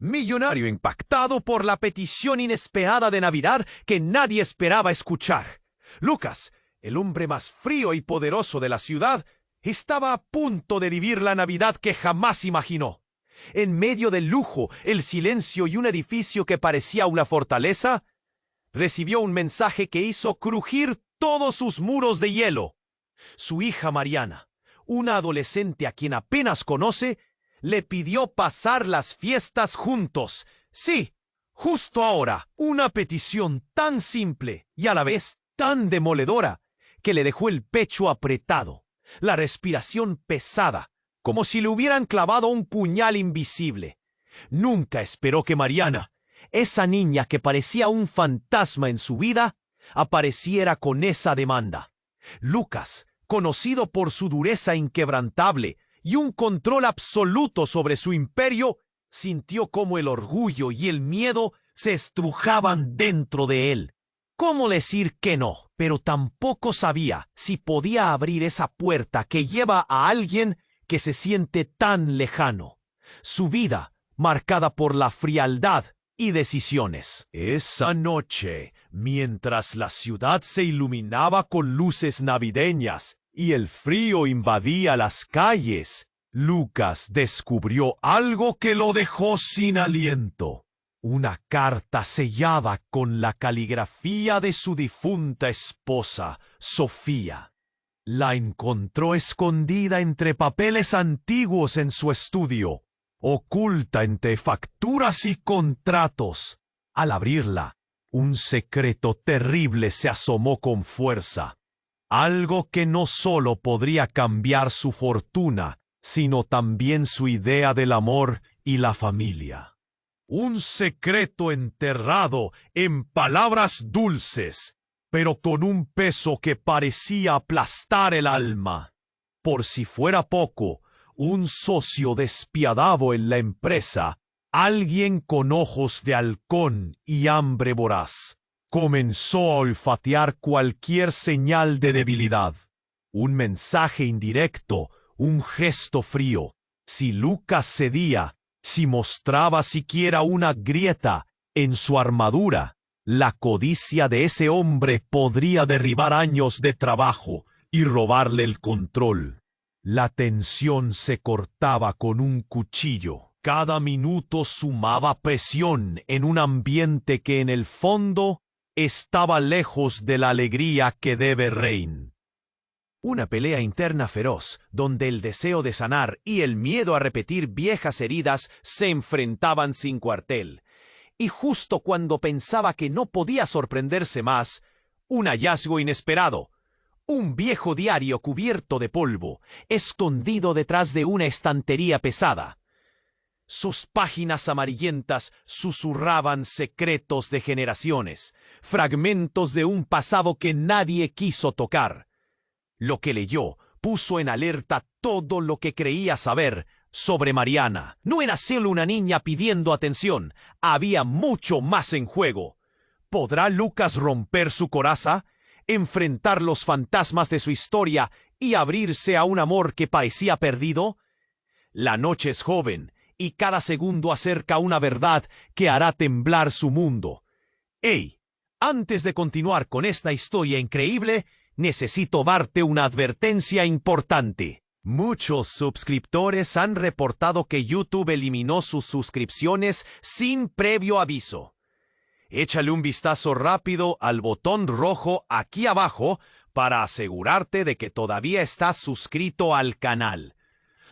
millonario impactado por la petición inesperada de Navidad que nadie esperaba escuchar. Lucas, el hombre más frío y poderoso de la ciudad, estaba a punto de vivir la Navidad que jamás imaginó. En medio del lujo, el silencio y un edificio que parecía una fortaleza, recibió un mensaje que hizo crujir todos sus muros de hielo. Su hija Mariana, una adolescente a quien apenas conoce, le pidió pasar las fiestas juntos. Sí, justo ahora, una petición tan simple y a la vez tan demoledora que le dejó el pecho apretado, la respiración pesada, como si le hubieran clavado un puñal invisible. Nunca esperó que Mariana, esa niña que parecía un fantasma en su vida, apareciera con esa demanda. Lucas, conocido por su dureza inquebrantable y un control absoluto sobre su imperio, sintió cómo el orgullo y el miedo se estrujaban dentro de él. ¿Cómo decir que no? Pero tampoco sabía si podía abrir esa puerta que lleva a alguien que se siente tan lejano. Su vida, marcada por la frialdad y decisiones. Esa noche, mientras la ciudad se iluminaba con luces navideñas y el frío invadía las calles, Lucas descubrió algo que lo dejó sin aliento. Una carta sellada con la caligrafía de su difunta esposa, Sofía. La encontró escondida entre papeles antiguos en su estudio, oculta entre facturas y contratos. Al abrirla, un secreto terrible se asomó con fuerza. Algo que no solo podría cambiar su fortuna, sino también su idea del amor y la familia. Un secreto enterrado en palabras dulces, pero con un peso que parecía aplastar el alma. Por si fuera poco, un socio despiadado en la empresa, alguien con ojos de halcón y hambre voraz, comenzó a olfatear cualquier señal de debilidad. Un mensaje indirecto, un gesto frío. Si Lucas cedía, si mostraba siquiera una grieta en su armadura, la codicia de ese hombre podría derribar años de trabajo y robarle el control. La tensión se cortaba con un cuchillo. Cada minuto sumaba presión en un ambiente que en el fondo estaba lejos de la alegría que debe reinar. Una pelea interna feroz, donde el deseo de sanar y el miedo a repetir viejas heridas se enfrentaban sin cuartel. Y justo cuando pensaba que no podía sorprenderse más, un hallazgo inesperado. Un viejo diario cubierto de polvo, escondido detrás de una estantería pesada. Sus páginas amarillentas susurraban secretos de generaciones, fragmentos de un pasado que nadie quiso tocar. Lo que leyó puso en alerta todo lo que creía saber sobre Mariana. No era solo una niña pidiendo atención, había mucho más en juego. ¿Podrá Lucas romper su coraza, enfrentar los fantasmas de su historia y abrirse a un amor que parecía perdido? La noche es joven y cada segundo acerca una verdad que hará temblar su mundo. ¡Ey! Antes de continuar con esta historia increíble, necesito darte una advertencia importante. Muchos suscriptores han reportado que YouTube eliminó sus suscripciones sin previo aviso. Échale un vistazo rápido al botón rojo aquí abajo para asegurarte de que todavía estás suscrito al canal.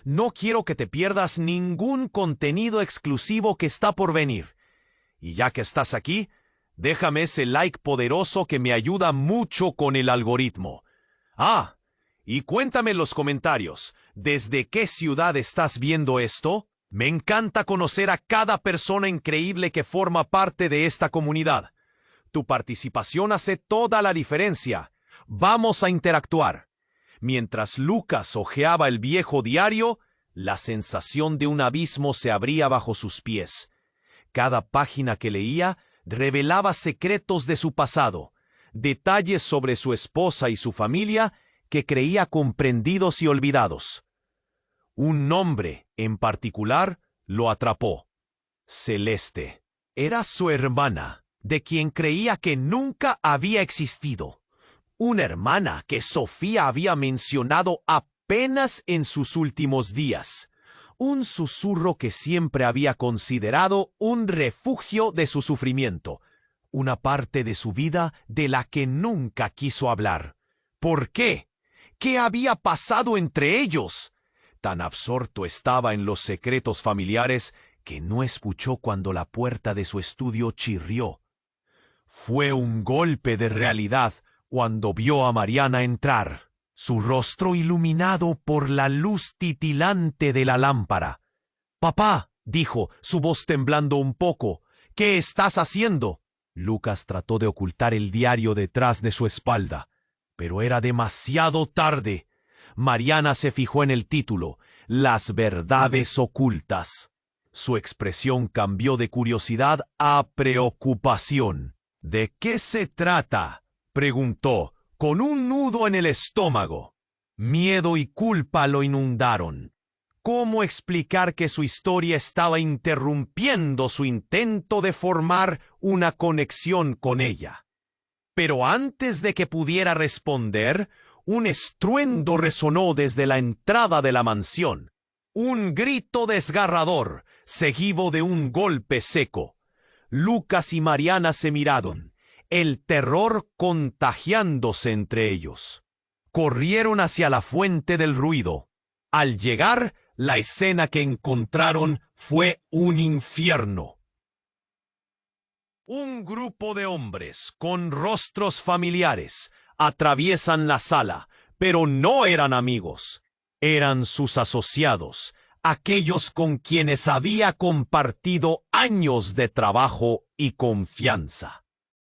No quiero que te pierdas ningún contenido exclusivo que está por venir. Y ya que estás aquí, déjame ese like poderoso que me ayuda mucho con el algoritmo. Ah, y cuéntame en los comentarios, ¿desde qué ciudad estás viendo esto? Me encanta conocer a cada persona increíble que forma parte de esta comunidad. Tu participación hace toda la diferencia. Vamos a interactuar. Mientras Lucas hojeaba el viejo diario, la sensación de un abismo se abría bajo sus pies. Cada página que leía revelaba secretos de su pasado, detalles sobre su esposa y su familia que creía comprendidos y olvidados. Un nombre, en particular, lo atrapó. Celeste era su hermana, de quien creía que nunca había existido. Una hermana que Sofía había mencionado apenas en sus últimos días. Un susurro que siempre había considerado un refugio de su sufrimiento. Una parte de su vida de la que nunca quiso hablar. ¿Por qué? ¿Qué había pasado entre ellos? Tan absorto estaba en los secretos familiares que no escuchó cuando la puerta de su estudio chirrió. Fue un golpe de realidad cuando vio a Mariana entrar, su rostro iluminado por la luz titilante de la lámpara. «Papá», dijo, su voz temblando un poco, «¿qué estás haciendo?» Lucas trató de ocultar el diario detrás de su espalda, pero era demasiado tarde. Mariana se fijó en el título, «Las verdades ocultas». Su expresión cambió de curiosidad a preocupación. «¿De qué se trata?», preguntó, con un nudo en el estómago. Miedo y culpa lo inundaron. ¿Cómo explicar que su historia estaba interrumpiendo su intento de formar una conexión con ella? Pero antes de que pudiera responder, un estruendo resonó desde la entrada de la mansión. Un grito desgarrador, seguido de un golpe seco. Lucas y Mariana se miraron, el terror contagiándose entre ellos. Corrieron hacia la fuente del ruido. Al llegar, la escena que encontraron fue un infierno. Un grupo de hombres con rostros familiares atraviesan la sala, pero no eran amigos. Eran sus asociados, aquellos con quienes había compartido años de trabajo y confianza.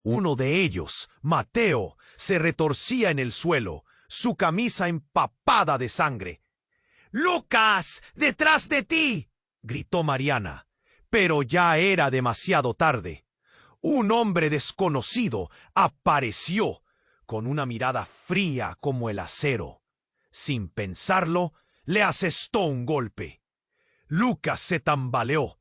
Uno de ellos, Mateo, se retorcía en el suelo, su camisa empapada de sangre. «¡Lucas! ¡Detrás de ti!», gritó Mariana, pero ya era demasiado tarde. Un hombre desconocido apareció, con una mirada fría como el acero. Sin pensarlo, le asestó un golpe. Lucas se tambaleó,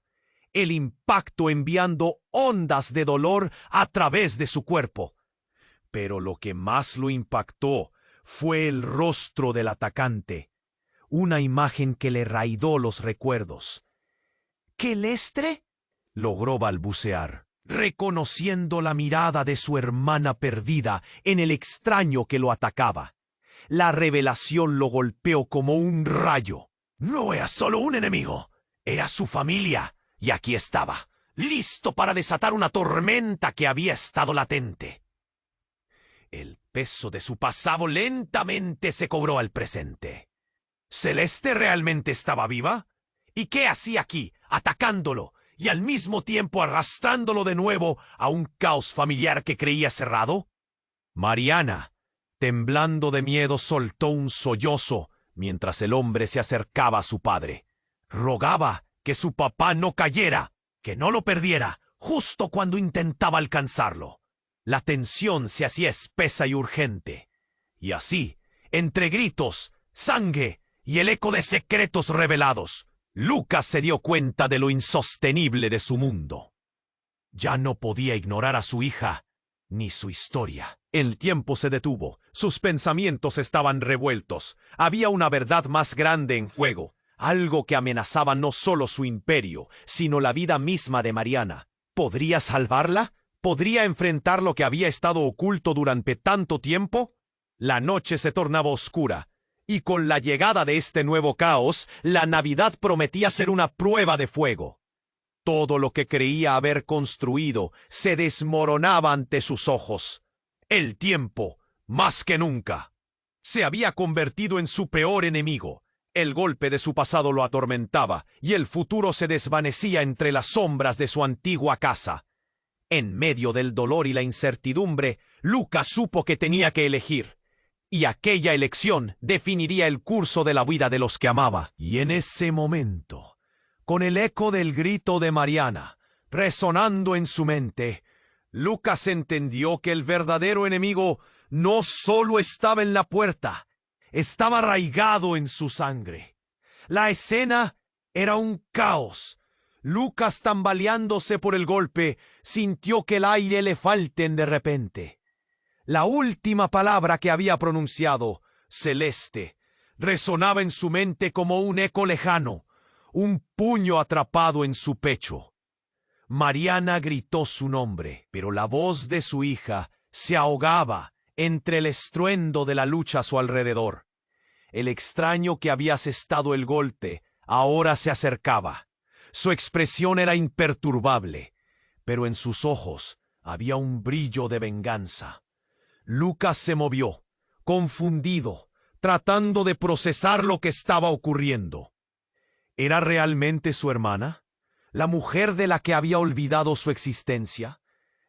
el impacto enviando ondas de dolor a través de su cuerpo. Pero lo que más lo impactó fue el rostro del atacante, una imagen que le raidó los recuerdos. «¿Kelestre?», logró balbucear, reconociendo la mirada de su hermana perdida en el extraño que lo atacaba. La revelación lo golpeó como un rayo. No era solo un enemigo, era su familia, y aquí estaba, listo para desatar una tormenta que había estado latente. El peso de su pasado lentamente se cobró al presente. ¿Celeste realmente estaba viva? ¿Y qué hacía aquí, atacándolo, y al mismo tiempo arrastrándolo de nuevo a un caos familiar que creía cerrado? Mariana, temblando de miedo, soltó un sollozo mientras el hombre se acercaba a su padre. Rogaba que su papá no cayera, que no lo perdiera, justo cuando intentaba alcanzarlo. La tensión se hacía espesa y urgente. Y así, entre gritos, sangre y el eco de secretos revelados, Lucas se dio cuenta de lo insostenible de su mundo. Ya no podía ignorar a su hija ni su historia. El tiempo se detuvo. Sus pensamientos estaban revueltos. Había una verdad más grande en juego, algo que amenazaba no solo su imperio, sino la vida misma de Mariana. ¿Podría salvarla? ¿Podría enfrentar lo que había estado oculto durante tanto tiempo? La noche se tornaba oscura, y con la llegada de este nuevo caos, la Navidad prometía ser una prueba de fuego. Todo lo que creía haber construido se desmoronaba ante sus ojos. El tiempo, más que nunca, se había convertido en su peor enemigo. El golpe de su pasado lo atormentaba, y el futuro se desvanecía entre las sombras de su antigua casa. En medio del dolor y la incertidumbre, Lucas supo que tenía que elegir, y aquella elección definiría el curso de la vida de los que amaba. Y en ese momento, con el eco del grito de Mariana resonando en su mente, Lucas entendió que el verdadero enemigo no solo estaba en la puerta, estaba arraigado en su sangre. La escena era un caos. Lucas, tambaleándose por el golpe, sintió que el aire le falten de repente. La última palabra que había pronunciado, Celeste, resonaba en su mente como un eco lejano, un puño atrapado en su pecho. Mariana gritó su nombre, pero la voz de su hija se ahogaba entre el estruendo de la lucha a su alrededor. El extraño que había asestado el golpe ahora se acercaba. Su expresión era imperturbable, pero en sus ojos había un brillo de venganza. Lucas se movió, confundido, tratando de procesar lo que estaba ocurriendo. ¿Era realmente su hermana? ¿La mujer de la que había olvidado su existencia?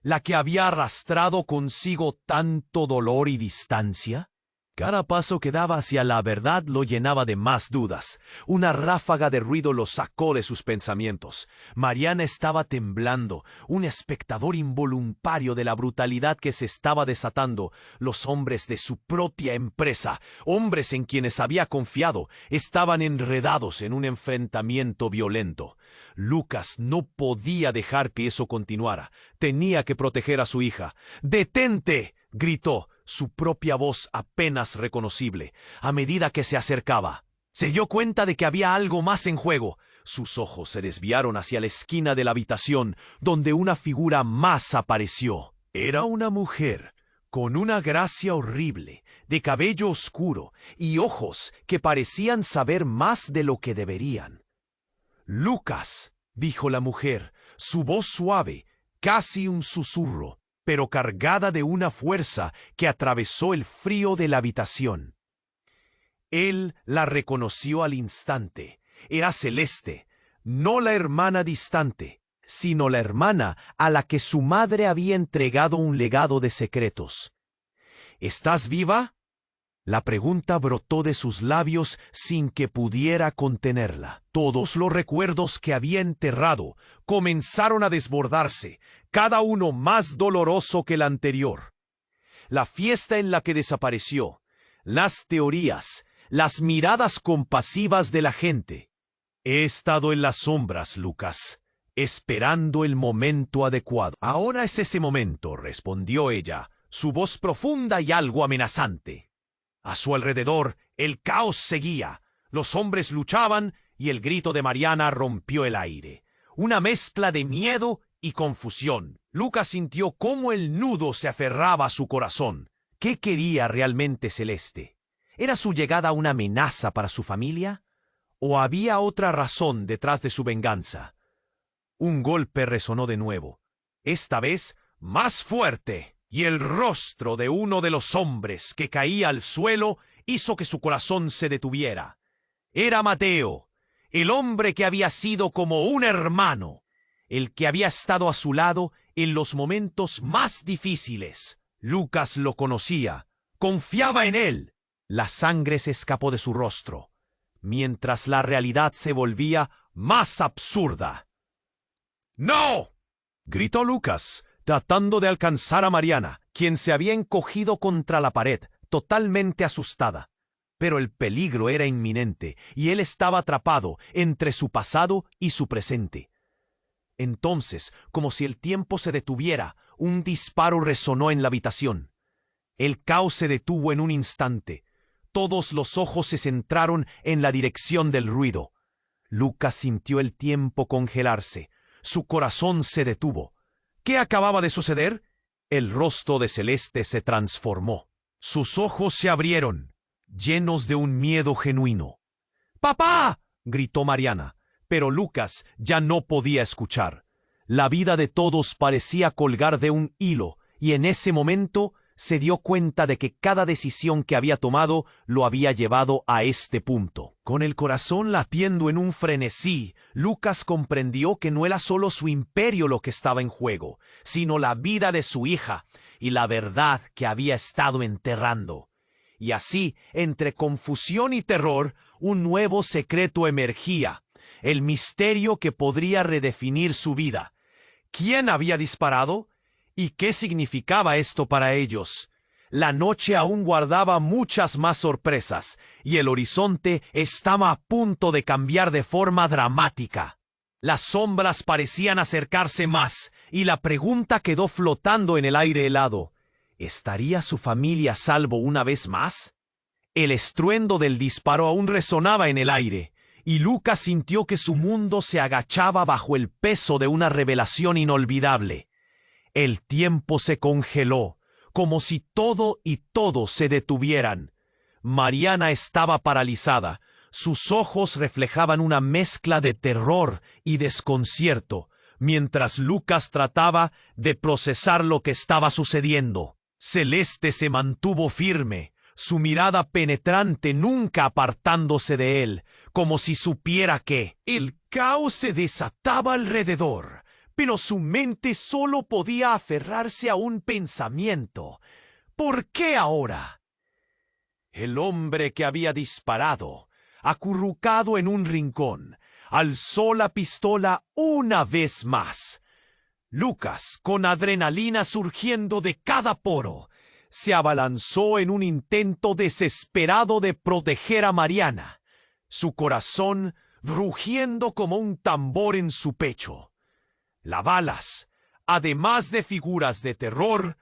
¿La que había arrastrado consigo tanto dolor y distancia? Cada paso que daba hacia la verdad lo llenaba de más dudas. Una ráfaga de ruido lo sacó de sus pensamientos. Mariana estaba temblando, un espectador involuntario de la brutalidad que se estaba desatando. Los hombres de su propia empresa, hombres en quienes había confiado, estaban enredados en un enfrentamiento violento. Lucas no podía dejar que eso continuara. Tenía que proteger a su hija. ¡Detente!, gritó, su propia voz apenas reconocible. A medida que se acercaba, se dio cuenta de que había algo más en juego. Sus ojos se desviaron hacia la esquina de la habitación, donde una figura más apareció. Era una mujer, con una gracia horrible, de cabello oscuro y ojos que parecían saber más de lo que deberían. «Lucas», dijo la mujer, su voz suave, casi un susurro, pero cargada de una fuerza que atravesó el frío de la habitación. Él la reconoció al instante. Era Celeste, no la hermana distante, sino la hermana a la que su madre había entregado un legado de secretos. «¿Estás viva?». La pregunta brotó de sus labios sin que pudiera contenerla. Todos los recuerdos que había enterrado comenzaron a desbordarse, cada uno más doloroso que el anterior. La fiesta en la que desapareció, las teorías, las miradas compasivas de la gente. «He estado en las sombras, Lucas, esperando el momento adecuado». «Ahora es ese momento», respondió ella, su voz profunda y algo amenazante. A su alrededor, el caos seguía. Los hombres luchaban y el grito de Mariana rompió el aire. Una mezcla de miedo y confusión. Lucas sintió cómo el nudo se aferraba a su corazón. ¿Qué quería realmente Celeste? ¿Era su llegada una amenaza para su familia? ¿O había otra razón detrás de su venganza? Un golpe resonó de nuevo, esta vez más fuerte. Y el rostro de uno de los hombres que caía al suelo hizo que su corazón se detuviera. Era Mateo, el hombre que había sido como un hermano, el que había estado a su lado en los momentos más difíciles. Lucas lo conocía, confiaba en él. La sangre se escapó de su rostro, mientras la realidad se volvía más absurda. «¡No!», gritó Lucas, tratando de alcanzar a Mariana, quien se había encogido contra la pared, totalmente asustada. Pero el peligro era inminente, y él estaba atrapado entre su pasado y su presente. Entonces, como si el tiempo se detuviera, un disparo resonó en la habitación. El caos se detuvo en un instante. Todos los ojos se centraron en la dirección del ruido. Lucas sintió el tiempo congelarse. Su corazón se detuvo. ¿Qué acababa de suceder? El rostro de Celeste se transformó. Sus ojos se abrieron, llenos de un miedo genuino. «¡Papá!», gritó Mariana, pero Lucas ya no podía escuchar. La vida de todos parecía colgar de un hilo, y en ese momento se dio cuenta de que cada decisión que había tomado lo había llevado a este punto. Con el corazón latiendo en un frenesí, Lucas comprendió que no era solo su imperio lo que estaba en juego, sino la vida de su hija y la verdad que había estado enterrando. Y así, entre confusión y terror, un nuevo secreto emergía, el misterio que podría redefinir su vida. ¿Quién había disparado? ¿Y qué significaba esto para ellos? La noche aún guardaba muchas más sorpresas, y el horizonte estaba a punto de cambiar de forma dramática. Las sombras parecían acercarse más, y la pregunta quedó flotando en el aire helado. ¿Estaría su familia a salvo una vez más? El estruendo del disparo aún resonaba en el aire, y Lucas sintió que su mundo se agachaba bajo el peso de una revelación inolvidable. El tiempo se congeló, como si todo y todos se detuvieran. Mariana estaba paralizada. Sus ojos reflejaban una mezcla de terror y desconcierto, mientras Lucas trataba de procesar lo que estaba sucediendo. Celeste se mantuvo firme, su mirada penetrante nunca apartándose de él, como si supiera que el caos se desataba alrededor, pero su mente solo podía aferrarse a un pensamiento. ¿Por qué ahora? El hombre que había disparado, acurrucado en un rincón, alzó la pistola una vez más. Lucas, con adrenalina surgiendo de cada poro, se abalanzó en un intento desesperado de proteger a Mariana, su corazón rugiendo como un tambor en su pecho. Las balas, además de figuras de terror,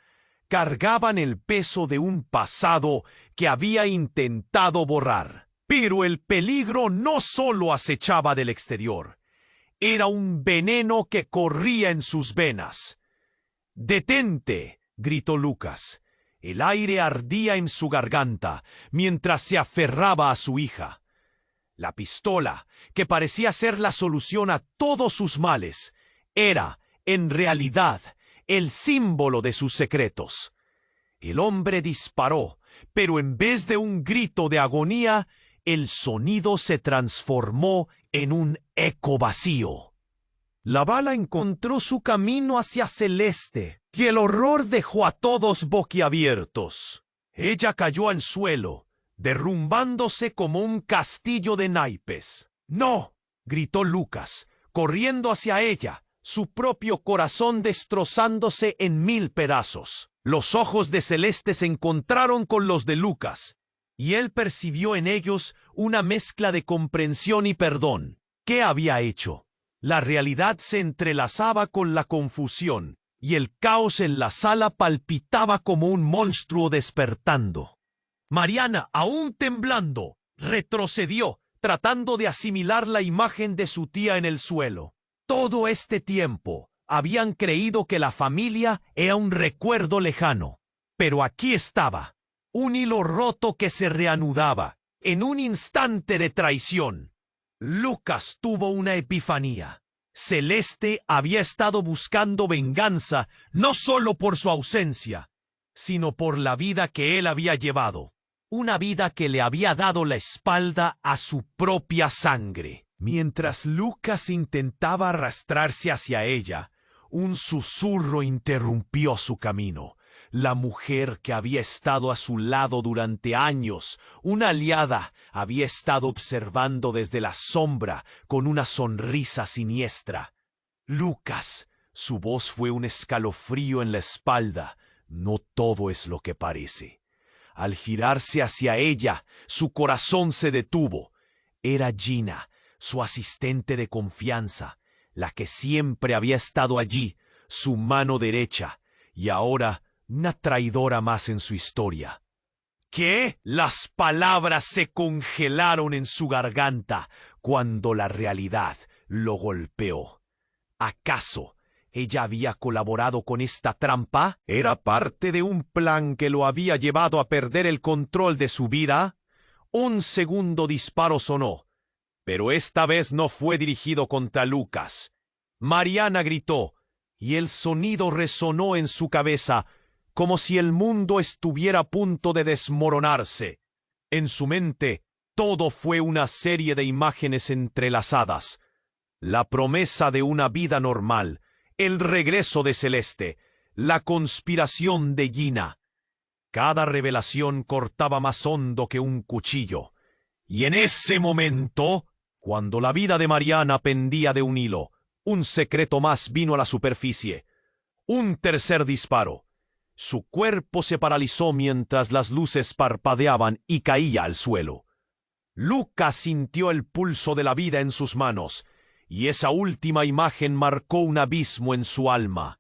cargaban el peso de un pasado que había intentado borrar. Pero el peligro no solo acechaba del exterior. Era un veneno que corría en sus venas. «¡Detente!», gritó Lucas. El aire ardía en su garganta mientras se aferraba a su hija. La pistola, que parecía ser la solución a todos sus males, era, en realidad, el símbolo de sus secretos. El hombre disparó, pero en vez de un grito de agonía, el sonido se transformó en un eco vacío. La bala encontró su camino hacia Celeste, y el horror dejó a todos boquiabiertos. Ella cayó al suelo, derrumbándose como un castillo de naipes. «¡No!», gritó Lucas, corriendo hacia ella, su propio corazón destrozándose en 1000 pedazos. Los ojos de Celeste se encontraron con los de Lucas, y él percibió en ellos una mezcla de comprensión y perdón. ¿Qué había hecho? La realidad se entrelazaba con la confusión, y el caos en la sala palpitaba como un monstruo despertando. Mariana, aún temblando, retrocedió, tratando de asimilar la imagen de su tía en el suelo. Todo este tiempo habían creído que la familia era un recuerdo lejano, pero aquí estaba, un hilo roto que se reanudaba en un instante de traición. Lucas tuvo una epifanía. Celeste había estado buscando venganza no solo por su ausencia, sino por la vida que él había llevado. Una vida que le había dado la espalda a su propia sangre. Mientras Lucas intentaba arrastrarse hacia ella, un susurro interrumpió su camino. La mujer que había estado a su lado durante años, una aliada, había estado observando desde la sombra con una sonrisa siniestra. «Lucas», su voz fue un escalofrío en la espalda. «No todo es lo que parece». Al girarse hacia ella, su corazón se detuvo. Era Gina, su asistente de confianza, la que siempre había estado allí, su mano derecha, y ahora una traidora más en su historia. ¿Qué? Las palabras se congelaron en su garganta cuando la realidad lo golpeó. ¿Acaso ella había colaborado con esta trampa? ¿Era parte de un plan que lo había llevado a perder el control de su vida? Un segundo disparo sonó, pero esta vez no fue dirigido contra Lucas. Mariana gritó, y el sonido resonó en su cabeza como si el mundo estuviera a punto de desmoronarse. En su mente, todo fue una serie de imágenes entrelazadas. La promesa de una vida normal, el regreso de Celeste, la conspiración de Gina. Cada revelación cortaba más hondo que un cuchillo. Y en ese momento, cuando la vida de Mariana pendía de un hilo, un secreto más vino a la superficie. Un tercer disparo. Su cuerpo se paralizó mientras las luces parpadeaban y caía al suelo. Lucas sintió el pulso de la vida en sus manos, y esa última imagen marcó un abismo en su alma.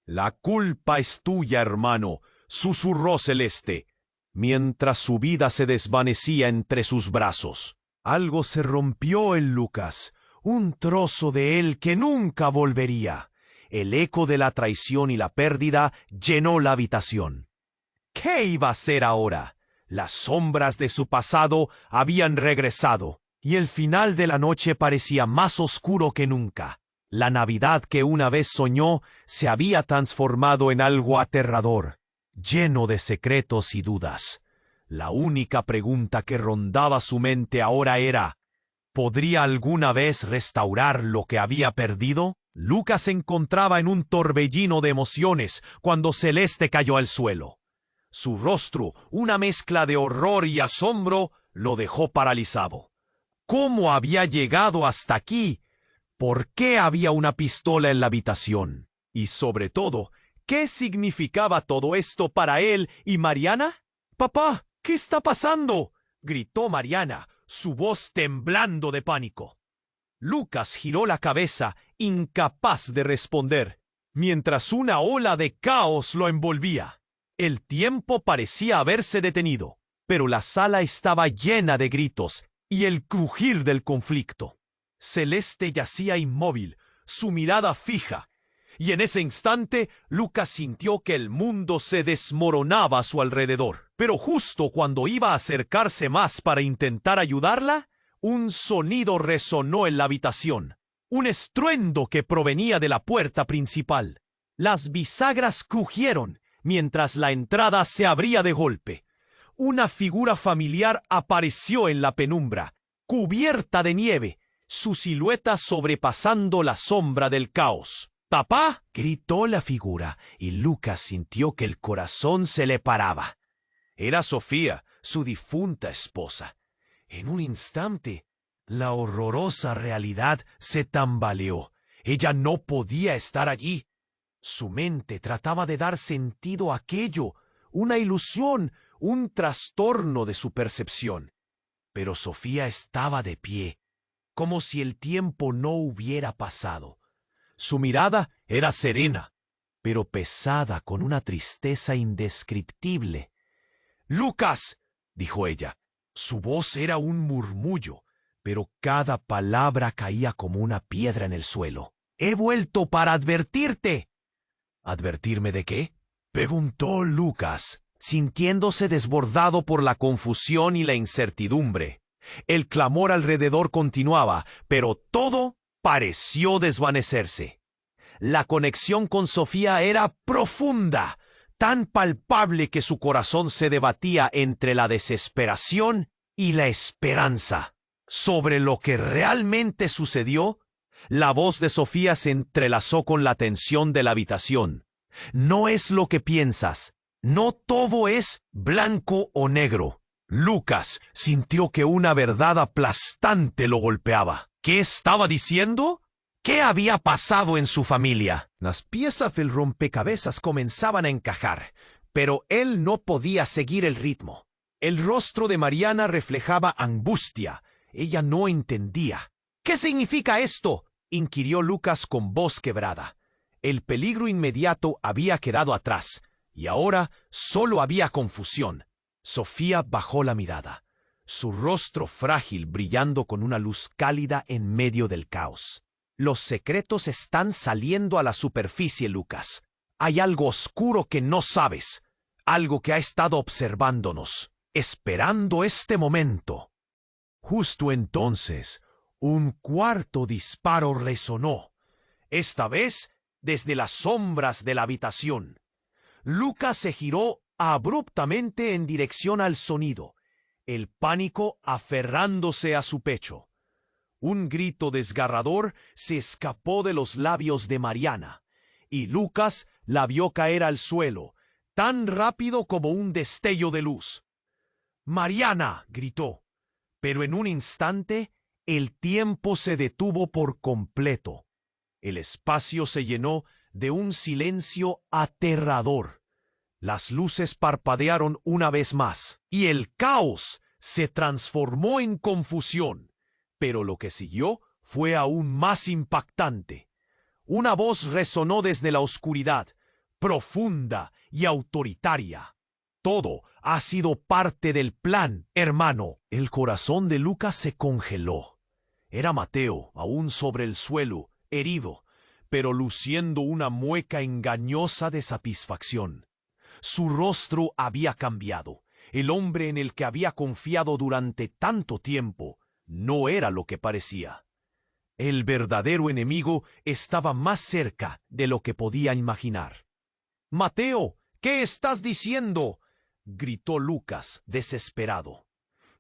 «La culpa es tuya, hermano», susurró Celeste, mientras su vida se desvanecía entre sus brazos. Algo se rompió en Lucas, un trozo de él que nunca volvería. El eco de la traición y la pérdida llenó la habitación. ¿Qué iba a hacer ahora? Las sombras de su pasado habían regresado, y el final de la noche parecía más oscuro que nunca. La Navidad que una vez soñó se había transformado en algo aterrador, lleno de secretos y dudas. La única pregunta que rondaba su mente ahora era: ¿podría alguna vez restaurar lo que había perdido? Lucas se encontraba en un torbellino de emociones cuando Celeste cayó al suelo. Su rostro, una mezcla de horror y asombro, lo dejó paralizado. ¿Cómo había llegado hasta aquí? ¿Por qué había una pistola en la habitación? Y sobre todo, ¿qué significaba todo esto para él y Mariana? «Papá, ¿qué está pasando?», gritó Mariana, su voz temblando de pánico. Lucas giró la cabeza, incapaz de responder, mientras una ola de caos lo envolvía. El tiempo parecía haberse detenido, pero la sala estaba llena de gritos y el crujir del conflicto. Celeste yacía inmóvil, su mirada fija, y en ese instante Lucas sintió que el mundo se desmoronaba a su alrededor. Pero justo cuando iba a acercarse más para intentar ayudarla, un sonido resonó en la habitación, un estruendo que provenía de la puerta principal. Las bisagras crujieron mientras la entrada se abría de golpe. Una figura familiar apareció en la penumbra, cubierta de nieve, su silueta sobrepasando la sombra del caos. «¡Papá!», gritó la figura, y Lucas sintió que el corazón se le paraba. Era Sofía, su difunta esposa. En un instante, la horrorosa realidad se tambaleó. Ella no podía estar allí. Su mente trataba de dar sentido a aquello, una ilusión, un trastorno de su percepción. Pero Sofía estaba de pie, como si el tiempo no hubiera pasado. Su mirada era serena, pero pesada con una tristeza indescriptible. «Lucas», dijo ella. Su voz era un murmullo, pero cada palabra caía como una piedra en el suelo. «He vuelto para advertirte». «¿Advertirme de qué?», preguntó Lucas, sintiéndose desbordado por la confusión y la incertidumbre. El clamor alrededor continuaba, pero todo pareció desvanecerse. La conexión con Sofía era profunda, tan palpable que su corazón se debatía entre la desesperación y la esperanza. Sobre lo que realmente sucedió, la voz de Sofía se entrelazó con la tensión de la habitación. «No es lo que piensas. No todo es blanco o negro». Lucas sintió que una verdad aplastante lo golpeaba. ¿Qué estaba diciendo? ¿Qué había pasado en su familia? Las piezas del rompecabezas comenzaban a encajar, pero él no podía seguir el ritmo. El rostro de Mariana reflejaba angustia. Ella no entendía. «¿Qué significa esto?», inquirió Lucas con voz quebrada. El peligro inmediato había quedado atrás, y ahora solo había confusión. Sofía bajó la mirada, su rostro frágil brillando con una luz cálida en medio del caos. «Los secretos están saliendo a la superficie, Lucas. Hay algo oscuro que no sabes, algo que ha estado observándonos, esperando este momento». Justo entonces, un cuarto disparo resonó, esta vez desde las sombras de la habitación. Lucas se giró abruptamente en dirección al sonido, el pánico aferrándose a su pecho. Un grito desgarrador se escapó de los labios de Mariana, y Lucas la vio caer al suelo, tan rápido como un destello de luz. «¡Mariana!», gritó, pero en un instante el tiempo se detuvo por completo. El espacio se llenó de un silencio aterrador. Las luces parpadearon una vez más, y el caos se transformó en confusión. Pero lo que siguió fue aún más impactante. Una voz resonó desde la oscuridad, profunda y autoritaria. Todo ha sido parte del plan, hermano. El corazón de Lucas se congeló. Era Mateo, aún sobre el suelo, herido, pero luciendo una mueca engañosa de satisfacción. Su rostro había cambiado. El hombre en el que había confiado durante tanto tiempo no era lo que parecía. El verdadero enemigo estaba más cerca de lo que podía imaginar. «Mateo, ¿qué estás diciendo?», gritó Lucas, desesperado.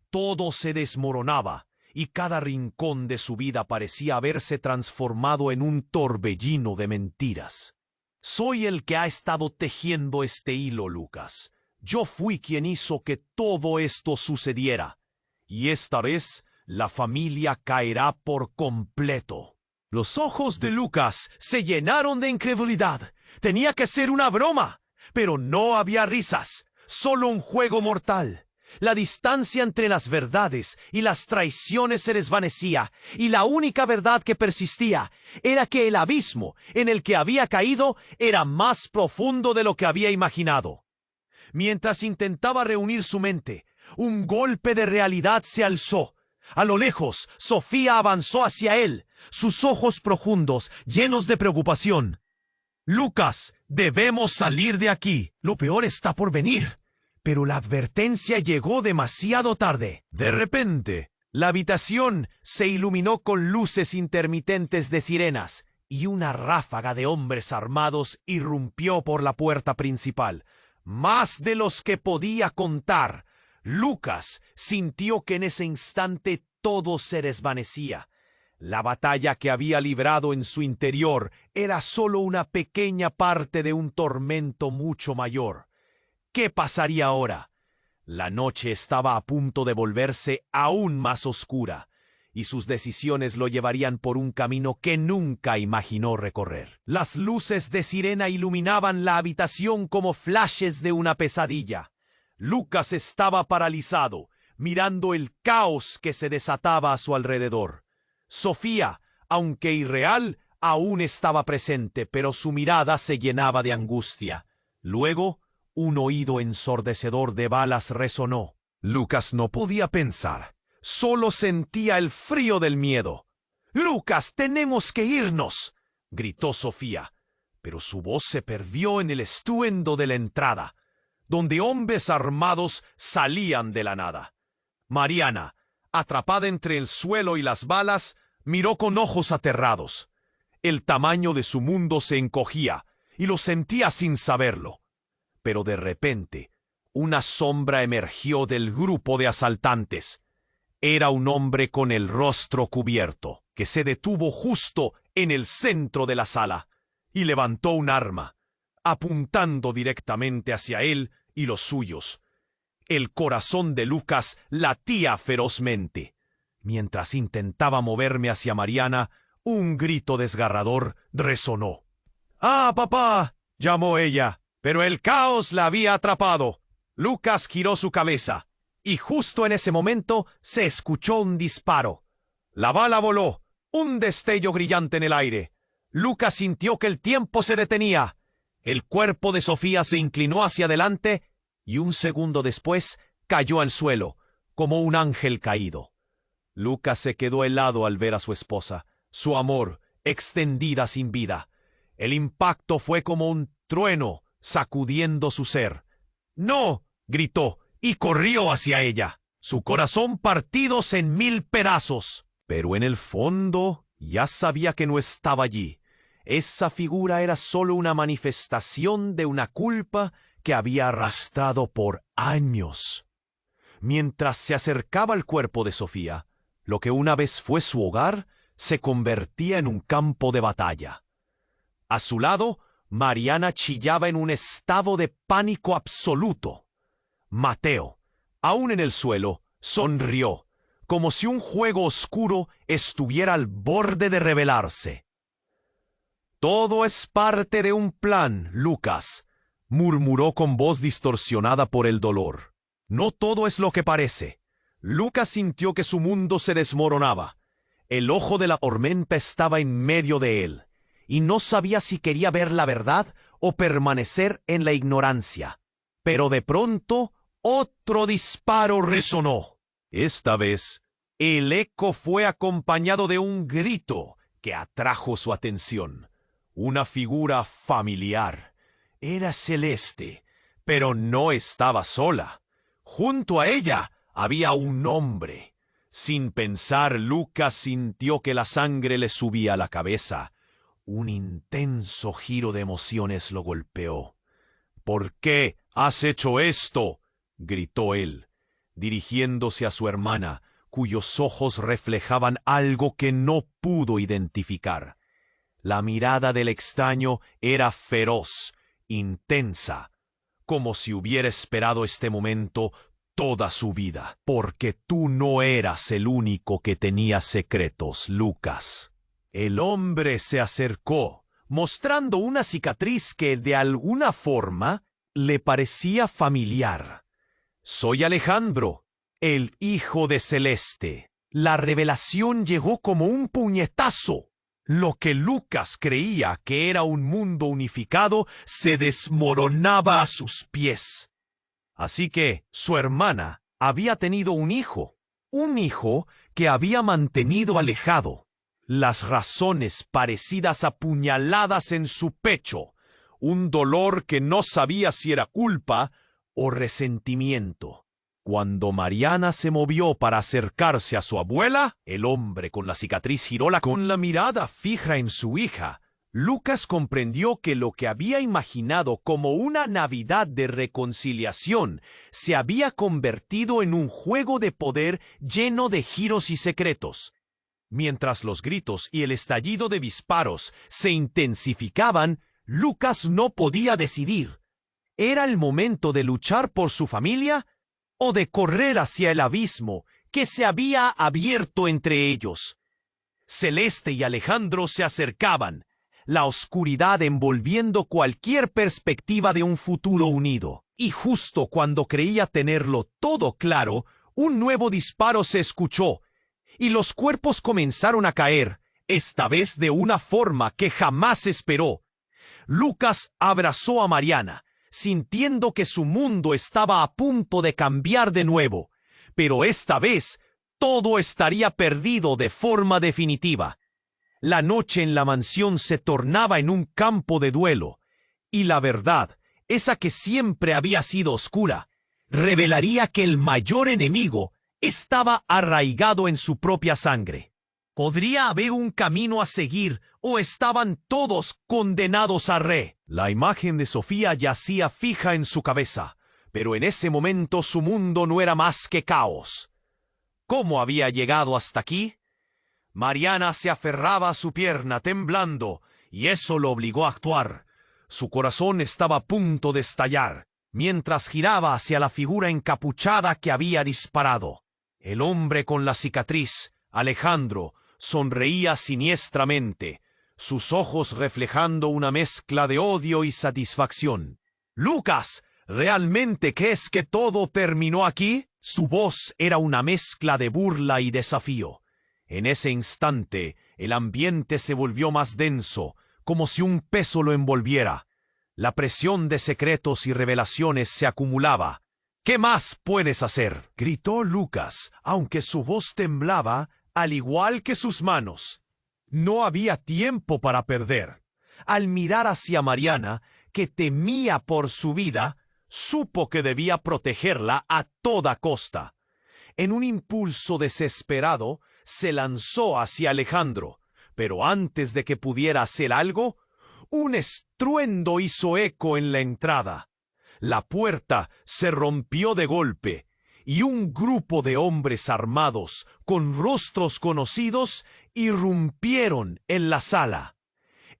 Todo se desmoronaba y cada rincón de su vida parecía haberse transformado en un torbellino de mentiras. «Soy el que ha estado tejiendo este hilo, Lucas. Yo fui quien hizo que todo esto sucediera. Y esta vez la familia caerá por completo». Los ojos de Lucas se llenaron de incredulidad. Tenía que ser una broma, pero no había risas, solo un juego mortal. La distancia entre las verdades y las traiciones se desvanecía, y la única verdad que persistía era que el abismo en el que había caído era más profundo de lo que había imaginado. Mientras intentaba reunir su mente, un golpe de realidad se alzó. A lo lejos, Sofía avanzó hacia él, sus ojos profundos, llenos de preocupación. «Lucas, debemos salir de aquí. Lo peor está por venir». Pero la advertencia llegó demasiado tarde. De repente, la habitación se iluminó con luces intermitentes de sirenas y una ráfaga de hombres armados irrumpió por la puerta principal. Más de los que podía contar. Lucas sintió que en ese instante todo se desvanecía. La batalla que había librado en su interior era solo una pequeña parte de un tormento mucho mayor. ¿Qué pasaría ahora? La noche estaba a punto de volverse aún más oscura, y sus decisiones lo llevarían por un camino que nunca imaginó recorrer. Las luces de sirena iluminaban la habitación como flashes de una pesadilla. Lucas estaba paralizado, mirando el caos que se desataba a su alrededor. Sofía, aunque irreal, aún estaba presente, pero su mirada se llenaba de angustia. Luego, un oído ensordecedor de balas resonó. Lucas no podía pensar, solo sentía el frío del miedo. «Lucas, tenemos que irnos», gritó Sofía, pero su voz se perdió en el estruendo de la entrada, donde hombres armados salían de la nada. Mariana, atrapada entre el suelo y las balas, miró con ojos aterrados. El tamaño de su mundo se encogía, y lo sentía sin saberlo. Pero de repente, una sombra emergió del grupo de asaltantes. Era un hombre con el rostro cubierto, que se detuvo justo en el centro de la sala, y levantó un arma, apuntando directamente hacia él y los suyos. El corazón de Lucas latía ferozmente. Mientras intentaba moverme hacia Mariana, un grito desgarrador resonó. «¡Ah, papá!», llamó ella. Pero el caos la había atrapado. Lucas giró su cabeza, y justo en ese momento se escuchó un disparo. La bala voló, un destello brillante en el aire. Lucas sintió que el tiempo se detenía. El cuerpo de Sofía se inclinó hacia adelante, y un segundo después cayó al suelo, como un ángel caído. Lucas se quedó helado al ver a su esposa, su amor, extendida sin vida. El impacto fue como un trueno, sacudiendo su ser. «¡No!», gritó, y corrió hacia ella, su corazón partidos en 1000 pedazos. Pero en el fondo ya sabía que no estaba allí. Esa figura era solo una manifestación de una culpa que había arrastrado por años. Mientras se acercaba al cuerpo de Sofía, lo que una vez fue su hogar se convertía en un campo de batalla. A su lado, Mariana chillaba en un estado de pánico absoluto. Mateo, aún en el suelo, sonrió, como si un juego oscuro estuviera al borde de revelarse. «Todo es parte de un plan, Lucas», murmuró con voz distorsionada por el dolor. «No todo es lo que parece». Lucas sintió que su mundo se desmoronaba. El ojo de la tormenta estaba en medio de él, y no sabía si quería ver la verdad o permanecer en la ignorancia. Pero de pronto, otro disparo resonó. Esta vez, el eco fue acompañado de un grito que atrajo su atención. Una figura familiar. Era Celeste, pero no estaba sola. Junto a ella había un hombre. Sin pensar, Lucas sintió que la sangre le subía a la cabeza. Un intenso giro de emociones lo golpeó. «¿Por qué has hecho esto?», gritó él, dirigiéndose a su hermana, cuyos ojos reflejaban algo que no pudo identificar. La mirada del extraño era feroz, intensa, como si hubiera esperado este momento toda su vida. «Porque tú no eras el único que tenía secretos, Lucas». El hombre se acercó, mostrando una cicatriz que de alguna forma le parecía familiar. «Soy Alejandro, el hijo de Celeste». La revelación llegó como un puñetazo. Lo que Lucas creía que era un mundo unificado se desmoronaba a sus pies. Así que su hermana había tenido un hijo que había mantenido alejado. Las razones parecidas a puñaladas en su pecho, un dolor que no sabía si era culpa o resentimiento. Cuando Mariana se movió para acercarse a su abuela, el hombre con la cicatriz giró con la mirada fija en su hija. Lucas comprendió que lo que había imaginado como una Navidad de reconciliación se había convertido en un juego de poder lleno de giros y secretos. Mientras los gritos y el estallido de disparos se intensificaban, Lucas no podía decidir. ¿Era el momento de luchar por su familia o de correr hacia el abismo que se había abierto entre ellos? Celeste y Alejandro se acercaban, la oscuridad envolviendo cualquier perspectiva de un futuro unido. Y justo cuando creía tenerlo todo claro, un nuevo disparo se escuchó, y los cuerpos comenzaron a caer, esta vez de una forma que jamás esperó. Lucas abrazó a Mariana, sintiendo que su mundo estaba a punto de cambiar de nuevo, pero esta vez todo estaría perdido de forma definitiva. La noche en la mansión se tornaba en un campo de duelo, y la verdad, esa que siempre había sido oscura, revelaría que el mayor enemigo estaba arraigado en su propia sangre. ¿Podría haber un camino a seguir o estaban todos condenados a re? La imagen de Sofía yacía fija en su cabeza, pero en ese momento su mundo no era más que caos. ¿Cómo había llegado hasta aquí? Mariana se aferraba a su pierna temblando, y eso lo obligó a actuar. Su corazón estaba a punto de estallar, mientras giraba hacia la figura encapuchada que había disparado. El hombre con la cicatriz, Alejandro, sonreía siniestramente, sus ojos reflejando una mezcla de odio y satisfacción. «Lucas, ¿realmente crees que todo terminó aquí?». Su voz era una mezcla de burla y desafío. En ese instante, el ambiente se volvió más denso, como si un peso lo envolviera. La presión de secretos y revelaciones se acumulaba. «¿Qué más puedes hacer?», gritó Lucas, aunque su voz temblaba, al igual que sus manos. No había tiempo para perder. Al mirar hacia Mariana, que temía por su vida, supo que debía protegerla a toda costa. En un impulso desesperado, se lanzó hacia Alejandro, pero antes de que pudiera hacer algo, un estruendo hizo eco en la entrada. La puerta se rompió de golpe, y un grupo de hombres armados, con rostros conocidos, irrumpieron en la sala.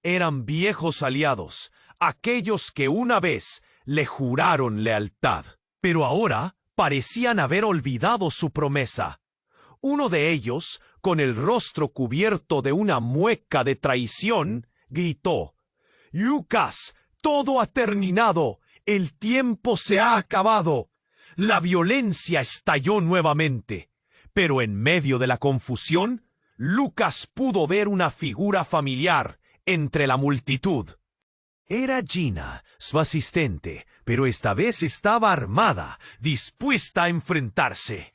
Eran viejos aliados, aquellos que una vez le juraron lealtad, pero ahora parecían haber olvidado su promesa. Uno de ellos, con el rostro cubierto de una mueca de traición, gritó: «Lucas, todo ha terminado. El tiempo se ha acabado». La violencia estalló nuevamente, pero en medio de la confusión, Lucas pudo ver una figura familiar entre la multitud. Era Gina, su asistente, pero esta vez estaba armada, dispuesta a enfrentarse.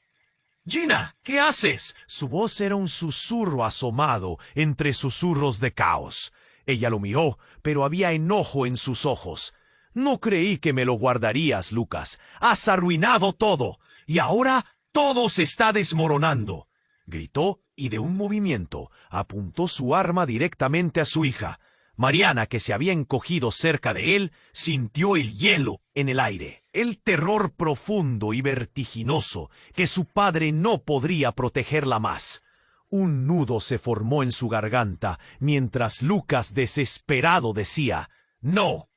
«Gina, ¿qué haces?» Su voz era un susurro asomado entre susurros de caos. Ella lo miró, pero había enojo en sus ojos. «No creí que me lo guardarías, Lucas. Has arruinado todo, y ahora todo se está desmoronando», gritó, y de un movimiento apuntó su arma directamente a su hija. Mariana, que se había encogido cerca de él, sintió el hielo en el aire, el terror profundo y vertiginoso que su padre no podría protegerla más. Un nudo se formó en su garganta mientras Lucas, desesperado, decía «¡No!».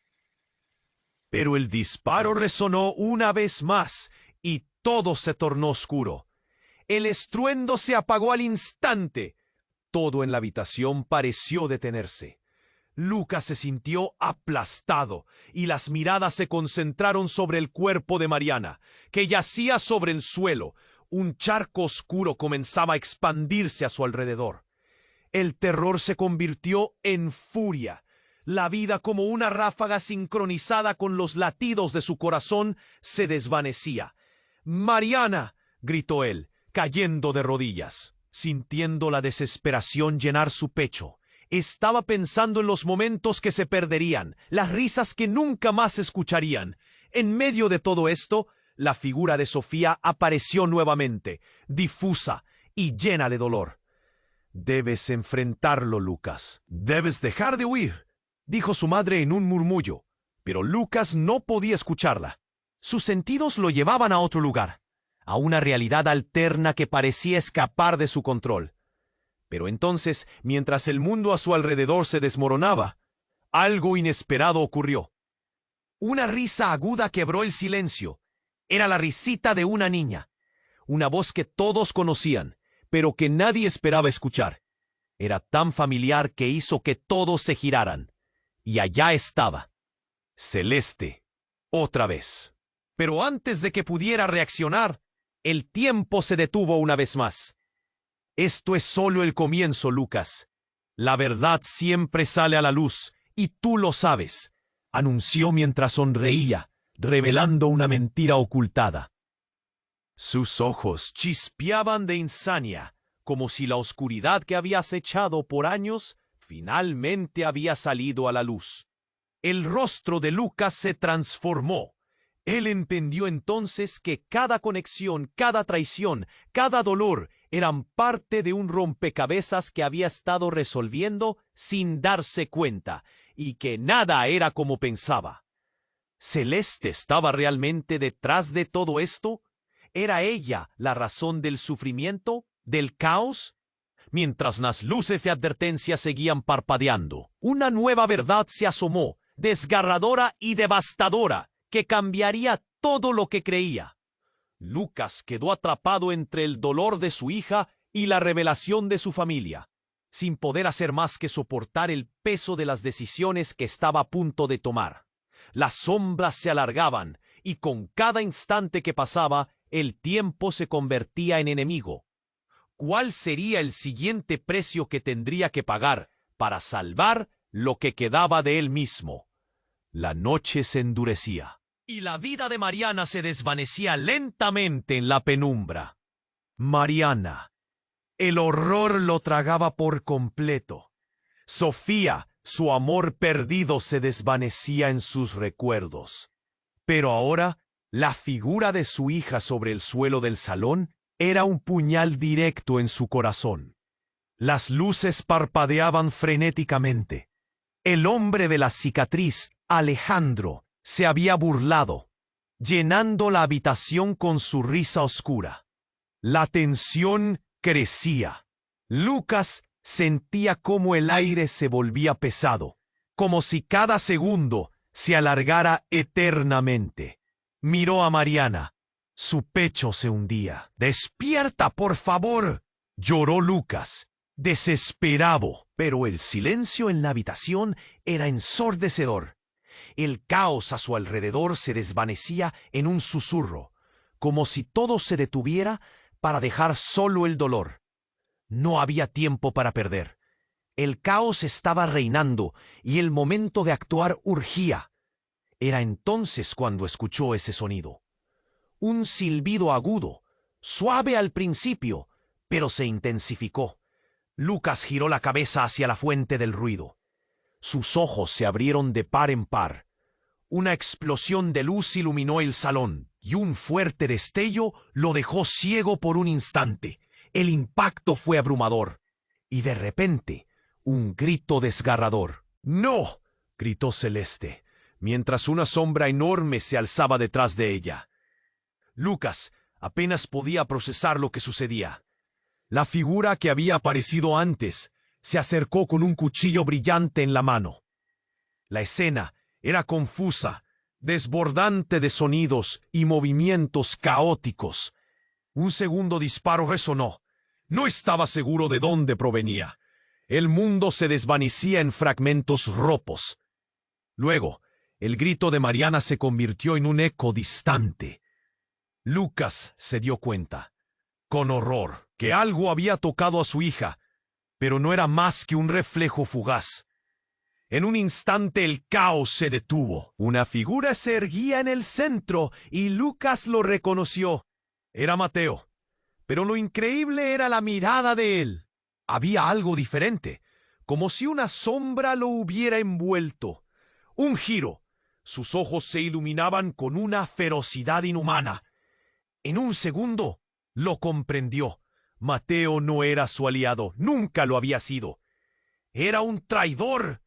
Pero el disparo resonó una vez más y todo se tornó oscuro. El estruendo se apagó al instante. Todo en la habitación pareció detenerse. Lucas se sintió aplastado y las miradas se concentraron sobre el cuerpo de Mariana, que yacía sobre el suelo. Un charco oscuro comenzaba a expandirse a su alrededor. El terror se convirtió en furia. La vida, como una ráfaga sincronizada con los latidos de su corazón, se desvanecía. «¡Mariana!», gritó él, cayendo de rodillas, sintiendo la desesperación llenar su pecho. Estaba pensando en los momentos que se perderían, las risas que nunca más escucharían. En medio de todo esto, la figura de Sofía apareció nuevamente, difusa y llena de dolor. «Debes enfrentarlo, Lucas. Debes dejar de huir», dijo su madre en un murmullo, pero Lucas no podía escucharla. Sus sentidos lo llevaban a otro lugar, a una realidad alterna que parecía escapar de su control. Pero entonces, mientras el mundo a su alrededor se desmoronaba, algo inesperado ocurrió. Una risa aguda quebró el silencio. Era la risita de una niña, una voz que todos conocían, pero que nadie esperaba escuchar. Era tan familiar que hizo que todos se giraran. Y allá estaba, Celeste, otra vez. Pero antes de que pudiera reaccionar, el tiempo se detuvo una vez más. «Esto es solo el comienzo, Lucas. La verdad siempre sale a la luz, y tú lo sabes», anunció mientras sonreía, revelando una mentira ocultada. Sus ojos chispeaban de insania, como si la oscuridad que había acechado por años finalmente había salido a la luz. El rostro de Lucas se transformó. Él entendió entonces que cada conexión, cada traición, cada dolor eran parte de un rompecabezas que había estado resolviendo sin darse cuenta, y que nada era como pensaba. ¿Celeste estaba realmente detrás de todo esto? ¿Era ella la razón del sufrimiento, del caos? Mientras las luces de advertencia seguían parpadeando, una nueva verdad se asomó, desgarradora y devastadora, que cambiaría todo lo que creía. Lucas quedó atrapado entre el dolor de su hija y la revelación de su familia, sin poder hacer más que soportar el peso de las decisiones que estaba a punto de tomar. Las sombras se alargaban, y con cada instante que pasaba, el tiempo se convertía en enemigo. ¿Cuál sería el siguiente precio que tendría que pagar para salvar lo que quedaba de él mismo? La noche se endurecía, y la vida de Mariana se desvanecía lentamente en la penumbra. Mariana. El horror lo tragaba por completo. Sofía, su amor perdido, se desvanecía en sus recuerdos. Pero ahora, la figura de su hija sobre el suelo del salón era un puñal directo en su corazón. Las luces parpadeaban frenéticamente. El hombre de la cicatriz, Alejandro, se había burlado, llenando la habitación con su risa oscura. La tensión crecía. Lucas sentía cómo el aire se volvía pesado, como si cada segundo se alargara eternamente. Miró a Mariana. Su pecho se hundía. «¡Despierta, por favor!», lloró Lucas, desesperado. Pero el silencio en la habitación era ensordecedor. El caos a su alrededor se desvanecía en un susurro, como si todo se detuviera para dejar solo el dolor. No había tiempo para perder. El caos estaba reinando y el momento de actuar urgía. Era entonces cuando escuchó ese sonido. Un silbido agudo, suave al principio, pero se intensificó. Lucas giró la cabeza hacia la fuente del ruido. Sus ojos se abrieron de par en par. Una explosión de luz iluminó el salón y un fuerte destello lo dejó ciego por un instante. El impacto fue abrumador y de repente un grito desgarrador. ¡No!, gritó Celeste, mientras una sombra enorme se alzaba detrás de ella. Lucas apenas podía procesar lo que sucedía. La figura que había aparecido antes se acercó con un cuchillo brillante en la mano. La escena era confusa, desbordante de sonidos y movimientos caóticos. Un segundo disparo resonó. No estaba seguro de dónde provenía. El mundo se desvanecía en fragmentos rotos. Luego, el grito de Mariana se convirtió en un eco distante. Lucas se dio cuenta, con horror, que algo había tocado a su hija, pero no era más que un reflejo fugaz. En un instante el caos se detuvo. Una figura se erguía en el centro y Lucas lo reconoció. Era Mateo, pero lo increíble era la mirada de él. Había algo diferente, como si una sombra lo hubiera envuelto. Un giro. Sus ojos se iluminaban con una ferocidad inhumana. En un segundo, lo comprendió. Mateo no era su aliado, nunca lo había sido. Era un traidor.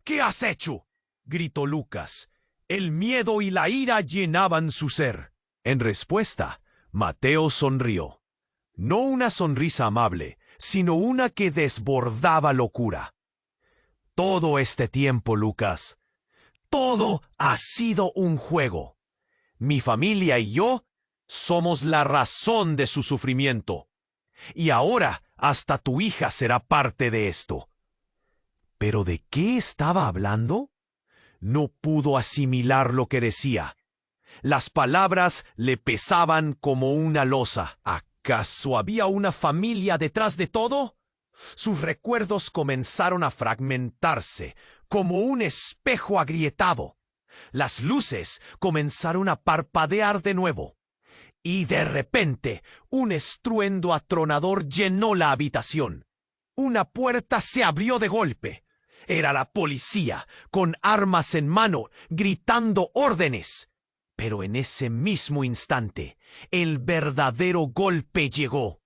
¿Qué has hecho?, gritó Lucas. El miedo y la ira llenaban su ser. En respuesta, Mateo sonrió. No una sonrisa amable, sino una que desbordaba locura. Todo este tiempo, Lucas, todo ha sido un juego. Mi familia y yo somos la razón de su sufrimiento. Y ahora hasta tu hija será parte de esto. ¿Pero de qué estaba hablando? No pudo asimilar lo que decía. Las palabras le pesaban como una losa. ¿Acaso había una familia detrás de todo? Sus recuerdos comenzaron a fragmentarse, como un espejo agrietado. Las luces comenzaron a parpadear de nuevo. Y de repente, un estruendo atronador llenó la habitación. Una puerta se abrió de golpe. Era la policía, con armas en mano, gritando órdenes. Pero en ese mismo instante, el verdadero golpe llegó.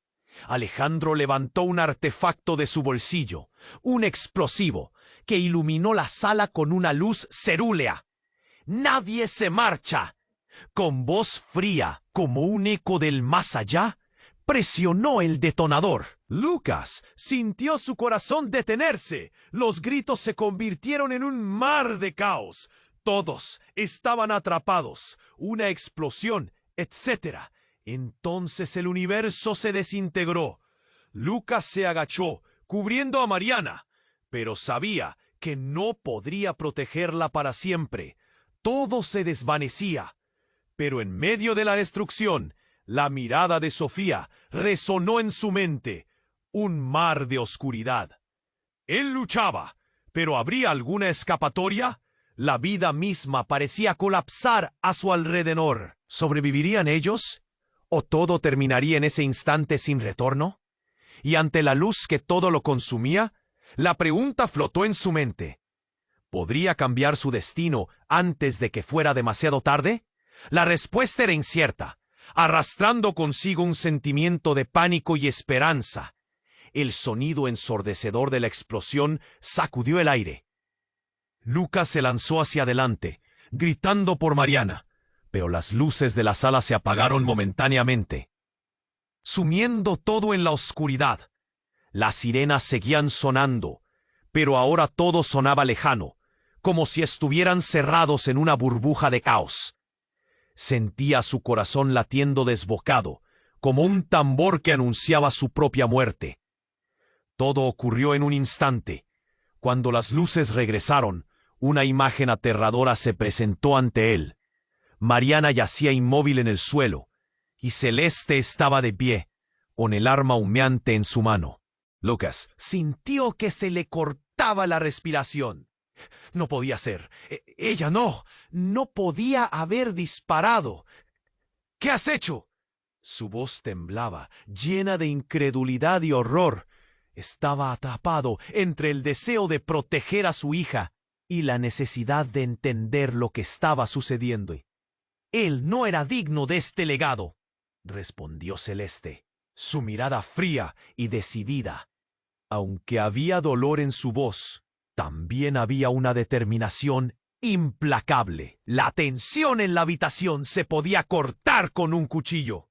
Alejandro levantó un artefacto de su bolsillo, un explosivo, que iluminó la sala con una luz cerúlea. ¡Nadie se marcha! Con voz fría, como un eco del más allá, presionó el detonador. Lucas sintió su corazón detenerse. Los gritos se convirtieron en un mar de caos. Todos estaban atrapados. Una explosión, etc. Entonces el universo se desintegró. Lucas se agachó, cubriendo a Mariana, pero sabía que no podría protegerla para siempre. Todo se desvanecía. Pero en medio de la destrucción, la mirada de Sofía resonó en su mente. Un mar de oscuridad. Él luchaba, pero ¿habría alguna escapatoria? La vida misma parecía colapsar a su alrededor. ¿Sobrevivirían ellos? ¿O todo terminaría en ese instante sin retorno? Y ante la luz que todo lo consumía, la pregunta flotó en su mente. ¿Podría cambiar su destino antes de que fuera demasiado tarde? La respuesta era incierta, arrastrando consigo un sentimiento de pánico y esperanza. El sonido ensordecedor de la explosión sacudió el aire. Lucas se lanzó hacia adelante, gritando por Mariana, pero las luces de la sala se apagaron momentáneamente, sumiendo todo en la oscuridad. Las sirenas seguían sonando, pero ahora todo sonaba lejano, como si estuvieran cerrados en una burbuja de caos. Sentía su corazón latiendo desbocado, como un tambor que anunciaba su propia muerte. Todo ocurrió en un instante. Cuando las luces regresaron, una imagen aterradora se presentó ante él. Mariana yacía inmóvil en el suelo, y Celeste estaba de pie, con el arma humeante en su mano. Lucas sintió que se le cortaba la respiración. No podía ser. Ella no podía haber disparado. ¿Qué has hecho? Su voz temblaba, llena de incredulidad y horror. Estaba atrapado entre el deseo de proteger a su hija y la necesidad de entender lo que estaba sucediendo. Él no era digno de este legado, respondió Celeste, su mirada fría y decidida. Aunque había dolor en su voz, también había una determinación implacable. La tensión en la habitación se podía cortar con un cuchillo.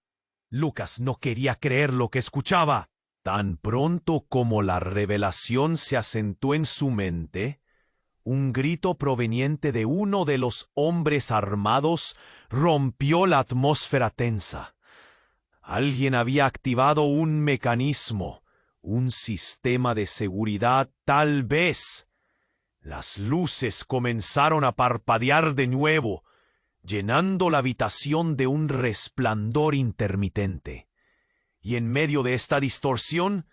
Lucas no quería creer lo que escuchaba. Tan pronto como la revelación se asentó en su mente, un grito proveniente de uno de los hombres armados rompió la atmósfera tensa. Alguien había activado un mecanismo, un sistema de seguridad tal vez. Las luces comenzaron a parpadear de nuevo, llenando la habitación de un resplandor intermitente. Y en medio de esta distorsión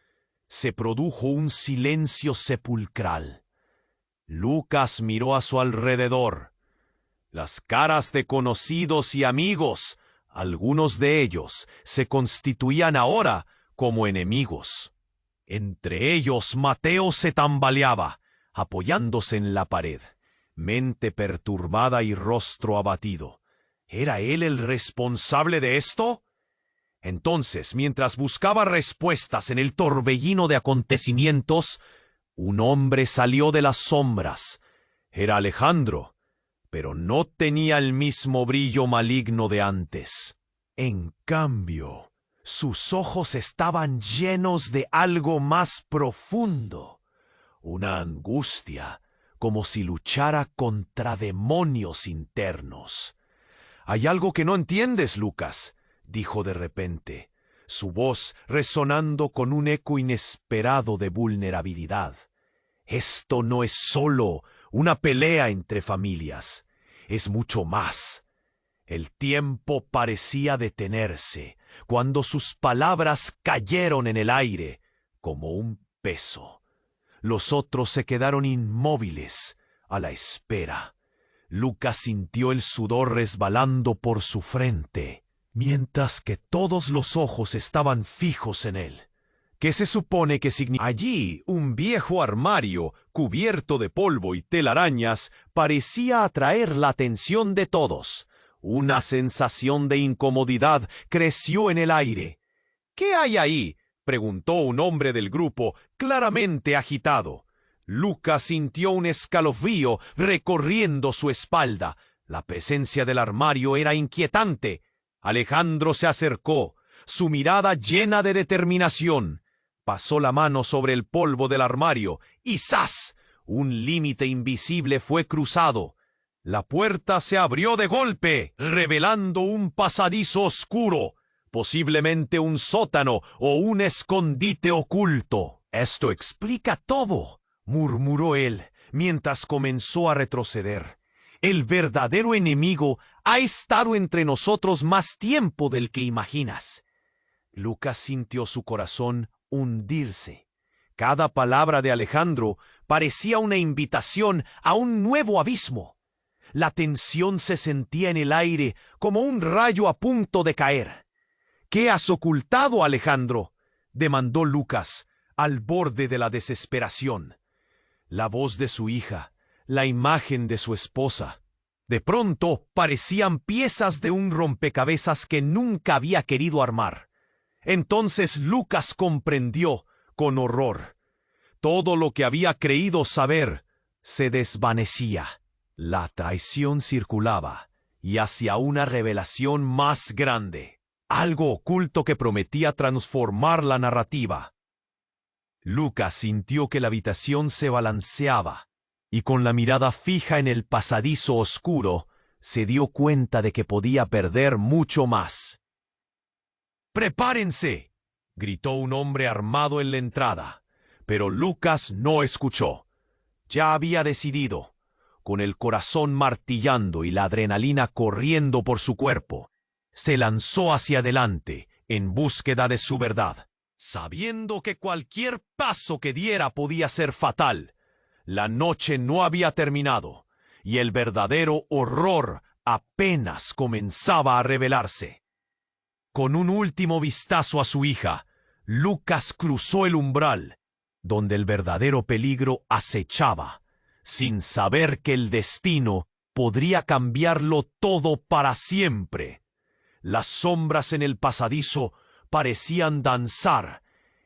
se produjo un silencio sepulcral. Lucas miró a su alrededor. Las caras de conocidos y amigos, algunos de ellos, se constituían ahora como enemigos. Entre ellos Mateo se tambaleaba, apoyándose en la pared, mente perturbada y rostro abatido. ¿Era él el responsable de esto? Entonces, mientras buscaba respuestas en el torbellino de acontecimientos, un hombre salió de las sombras. Era Alejandro, pero no tenía el mismo brillo maligno de antes. En cambio, sus ojos estaban llenos de algo más profundo, una angustia, como si luchara contra demonios internos. «Hay algo que no entiendes, Lucas», dijo de repente, su voz resonando con un eco inesperado de vulnerabilidad. «Esto no es solo una pelea entre familias, es mucho más». El tiempo parecía detenerse cuando sus palabras cayeron en el aire como un peso. Los otros se quedaron inmóviles a la espera. Lucas sintió el sudor resbalando por su frente, mientras que todos los ojos estaban fijos en él. ¿Qué se supone que significa? Allí, un viejo armario, cubierto de polvo y telarañas, parecía atraer la atención de todos. Una sensación de incomodidad creció en el aire. «¿Qué hay ahí?», preguntó un hombre del grupo, claramente agitado. Lucas sintió un escalofrío recorriendo su espalda. La presencia del armario era inquietante. Alejandro se acercó, su mirada llena de determinación. Pasó la mano sobre el polvo del armario y ¡zas! Un límite invisible fue cruzado. La puerta se abrió de golpe, revelando un pasadizo oscuro, posiblemente un sótano o un escondite oculto. «Esto explica todo», murmuró él, mientras comenzó a retroceder. «El verdadero enemigo ha estado entre nosotros más tiempo del que imaginas». Lucas sintió su corazón hundirse. Cada palabra de Alejandro parecía una invitación a un nuevo abismo. La tensión se sentía en el aire como un rayo a punto de caer. «¿Qué has ocultado, Alejandro?», demandó Lucas, al borde de la desesperación. La voz de su hija, la imagen de su esposa, de pronto parecían piezas de un rompecabezas que nunca había querido armar. Entonces Lucas comprendió con horror. Todo lo que había creído saber se desvanecía. La traición circulaba y hacia una revelación más grande, algo oculto que prometía transformar la narrativa. Lucas sintió que la habitación se balanceaba y con la mirada fija en el pasadizo oscuro se dio cuenta de que podía perder mucho más. «¡Prepárense!», gritó un hombre armado en la entrada, pero Lucas no escuchó. Ya había decidido. Con el corazón martillando y la adrenalina corriendo por su cuerpo, se lanzó hacia adelante en búsqueda de su verdad. sabiendo que cualquier paso que diera podía ser fatal. La noche no había terminado, y el verdadero horror apenas comenzaba a revelarse. Con un último vistazo a su hija, Lucas cruzó el umbral, donde el verdadero peligro acechaba, sin saber que el destino podría cambiarlo todo para siempre. Las sombras en el pasadizo parecían danzar,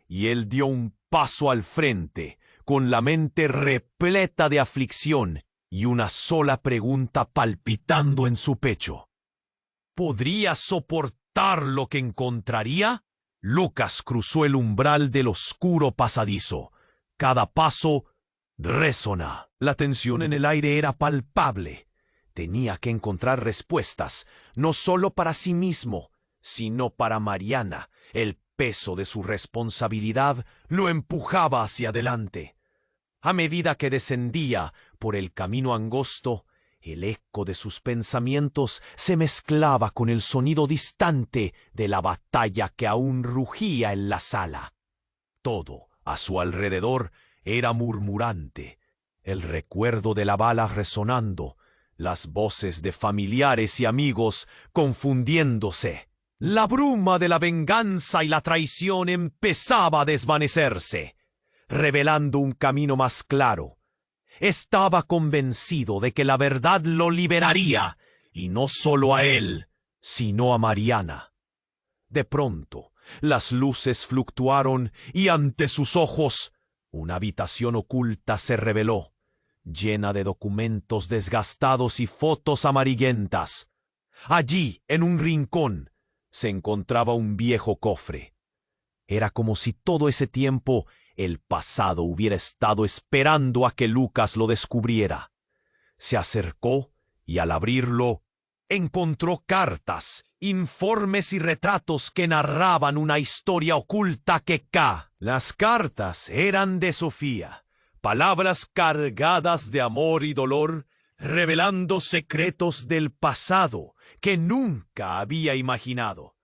y él dio un paso al frente, con la mente repleta de aflicción y una sola pregunta palpitando en su pecho. ¿Podría soportar lo que encontraría? Lucas cruzó el umbral del oscuro pasadizo. Cada paso resonaba. La tensión en el aire era palpable. Tenía que encontrar respuestas, no solo para sí mismo, sino para Mariana. El peso de su responsabilidad lo empujaba hacia adelante. A medida que descendía por el camino angosto, el eco de sus pensamientos se mezclaba con el sonido distante de la batalla que aún rugía en la sala. Todo a su alrededor era murmurante, el recuerdo de la bala resonando, las voces de familiares y amigos confundiéndose. La bruma de la venganza y la traición empezaba a desvanecerse, revelando un camino más claro. Estaba convencido de que la verdad lo liberaría, y no solo a él, sino a Mariana. De pronto, las luces fluctuaron y ante sus ojos, una habitación oculta se reveló, llena de documentos desgastados y fotos amarillentas. Allí, en un rincón, se encontraba un viejo cofre. Era como si todo ese tiempo el pasado hubiera estado esperando a que Lucas lo descubriera. Se acercó y al abrirlo, encontró cartas, informes y retratos que narraban una historia oculta Las cartas eran de Sofía, palabras cargadas de amor y dolor, revelando secretos del pasado que nunca había imaginado.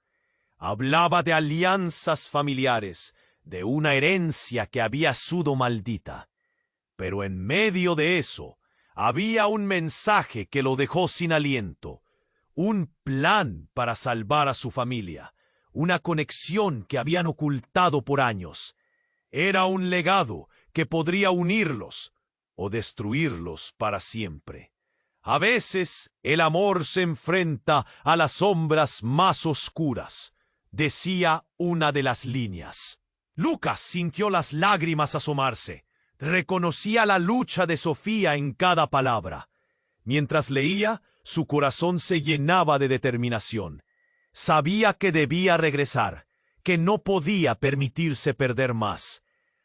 Hablaba de alianzas familiares, de una herencia que había sido maldita. Pero en medio de eso, había un mensaje que lo dejó sin aliento, un plan para salvar a su familia, una conexión que habían ocultado por años. Era un legado que podría unirlos o destruirlos para siempre. A veces el amor se enfrenta a las sombras más oscuras, decía una de las líneas. Lucas sintió las lágrimas asomarse. Reconocía la lucha de Sofía en cada palabra. Mientras leía, su corazón se llenaba de determinación. Sabía que debía regresar, que no podía permitirse perder más.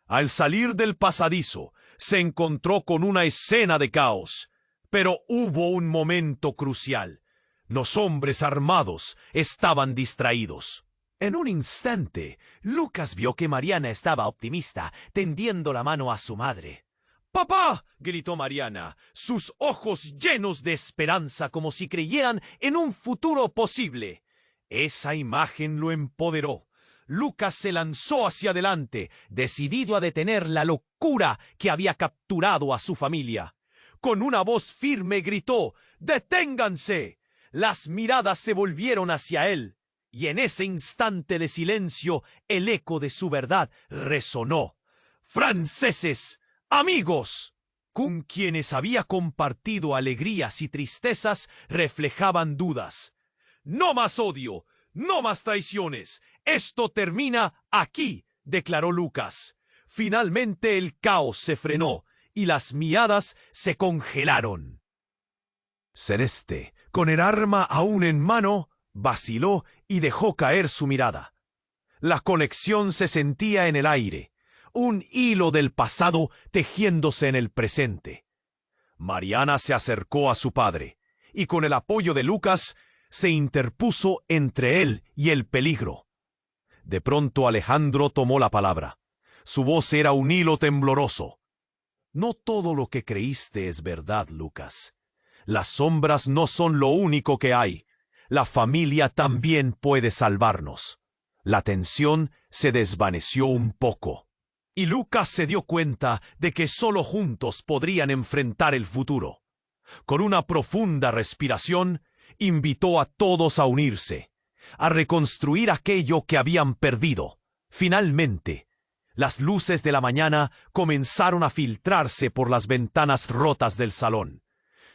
Al salir del pasadizo, se encontró con una escena de caos. Pero hubo un momento crucial. Los hombres armados estaban distraídos. En un instante, Lucas vio que Mariana estaba optimista, tendiendo la mano a su madre. ¡Papá!, gritó Mariana, sus ojos llenos de esperanza como si creyeran en un futuro posible. Esa imagen lo empoderó. Lucas se lanzó hacia adelante, decidido a detener la locura que había capturado a su familia. Con una voz firme gritó: ¡Deténganse! Las miradas se volvieron hacia él. Y en ese instante de silencio, el eco de su verdad resonó. ¡Franceses! ¡Amigos! Con quienes había compartido alegrías y tristezas, reflejaban dudas. ¡No más odio! ¡No más traiciones! ¡Esto termina aquí!, declaró Lucas. Finalmente el caos se frenó y las miradas se congelaron. Celeste, con el arma aún en mano, vaciló y dejó caer su mirada. La conexión se sentía en el aire, un hilo del pasado tejiéndose en el presente. Mariana se acercó a su padre, y con el apoyo de Lucas, se interpuso entre él y el peligro. De pronto Alejandro tomó la palabra. Su voz era un hilo tembloroso. No todo lo que creíste es verdad, Lucas. Las sombras no son lo único que hay. La familia también puede salvarnos. La tensión se desvaneció un poco, y Lucas se dio cuenta de que solo juntos podrían enfrentar el futuro. Con una profunda respiración, invitó a todos a unirse, a reconstruir aquello que habían perdido. Finalmente, las luces de la mañana comenzaron a filtrarse por las ventanas rotas del salón,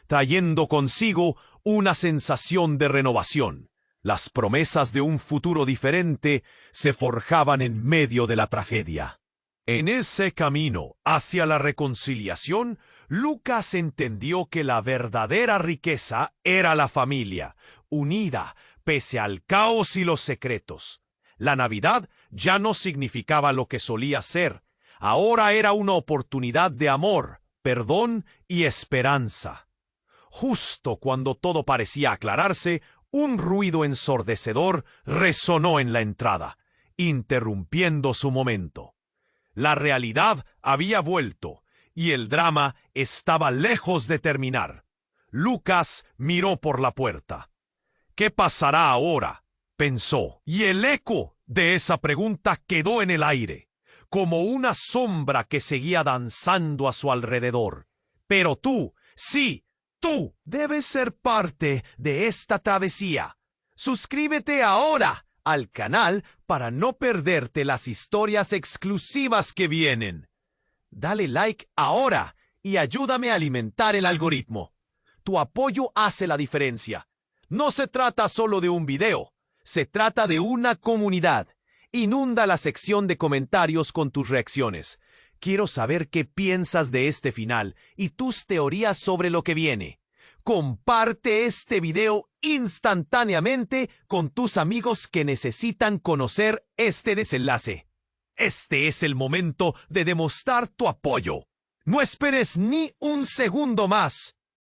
trayendo consigo una sensación de renovación. Las promesas de un futuro diferente se forjaban en medio de la tragedia. En ese camino hacia la reconciliación, Lucas entendió que la verdadera riqueza era la familia, unida pese al caos y los secretos. La Navidad ya no significaba lo que solía ser. Ahora era una oportunidad de amor, perdón y esperanza. Justo cuando todo parecía aclararse, un ruido ensordecedor resonó en la entrada, interrumpiendo su momento. La realidad había vuelto, y el drama estaba lejos de terminar. Lucas miró por la puerta. ¿Qué pasará ahora?, pensó, y el eco de esa pregunta quedó en el aire, como una sombra que seguía danzando a su alrededor. Pero tú, sí, tú, debes ser parte de esta travesía. Suscríbete ahora al canal para no perderte las historias exclusivas que vienen. Dale like ahora y ayúdame a alimentar el algoritmo. Tu apoyo hace la diferencia. No se trata solo de un video, se trata de una comunidad. Inunda la sección de comentarios con tus reacciones. Quiero saber qué piensas de este final y tus teorías sobre lo que viene. Comparte este video instantáneamente con tus amigos que necesitan conocer este desenlace. Este es el momento de demostrar tu apoyo. No esperes ni un segundo más.